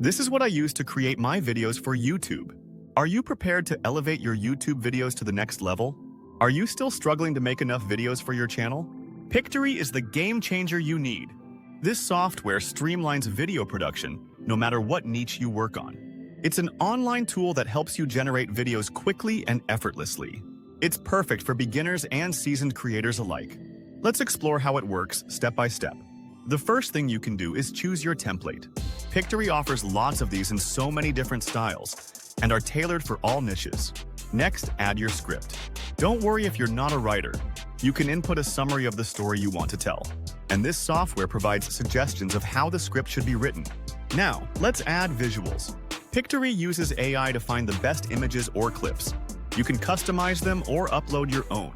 This is what I use to create my videos for YouTube. Are you prepared to elevate your YouTube videos to the next level? Are you still struggling to make enough videos for your channel? Pictory is the game changer you need. This software streamlines video production, no matter what niche you work on. It's an online tool that helps you generate videos quickly and effortlessly. It's perfect for beginners and seasoned creators alike. Let's explore how it works step by step. The first thing you can do is choose your template. Pictory offers lots of these in so many different styles and are tailored for all niches. Next, add your script. Don't worry if you're not a writer. You can input a summary of the story you want to tell, and this software provides suggestions of how the script should be written. Now, let's add visuals. Pictory uses AI to find the best images or clips. You can customize them or upload your own.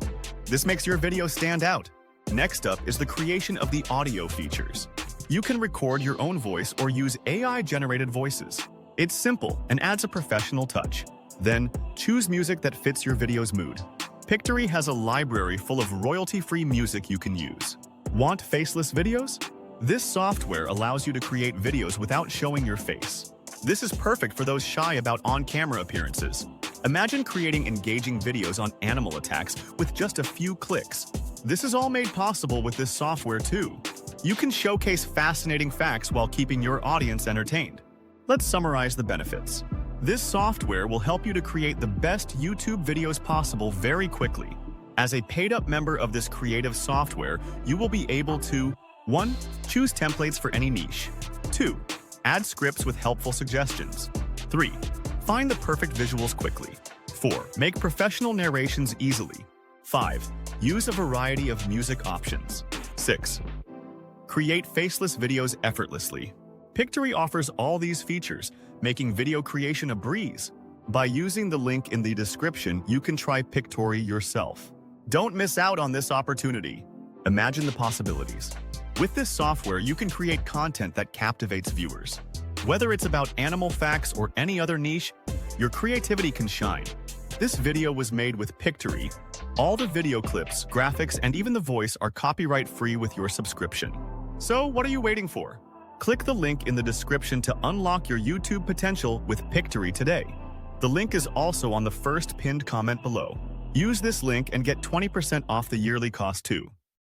This makes your video stand out. Next up is the creation of the audio features. You can record your own voice or use AI-generated voices. It's simple and adds a professional touch. Then, choose music that fits your video's mood. Pictory has a library full of royalty-free music you can use. Want faceless videos? This software allows you to create videos without showing your face. This is perfect for those shy about on-camera appearances. Imagine creating engaging videos on animal attacks with just a few clicks. This is all made possible with this software too. You can showcase fascinating facts while keeping your audience entertained. Let's summarize the benefits. This software will help you to create the best YouTube videos possible very quickly. As a paid-up member of this creative software, you will be able to 1. Choose templates for any niche. 2. Add scripts with helpful suggestions. 3. Find the perfect visuals quickly. 4. Make professional narrations easily. 5. Use a variety of music options. 6. Create faceless videos effortlessly. Pictory offers all these features, making video creation a breeze. By using the link in the description, you can try Pictory yourself. Don't miss out on this opportunity. Imagine the possibilities. With this software, you can create content that captivates viewers. Whether it's about animal facts or any other niche, your creativity can shine. This video was made with Pictory. All the video clips, graphics, and even the voice are copyright-free with your subscription. So, what are you waiting for? Click the link in the description to unlock your YouTube potential with Pictory today. The link is also on the first pinned comment below. Use this link and get 20% off the yearly cost too.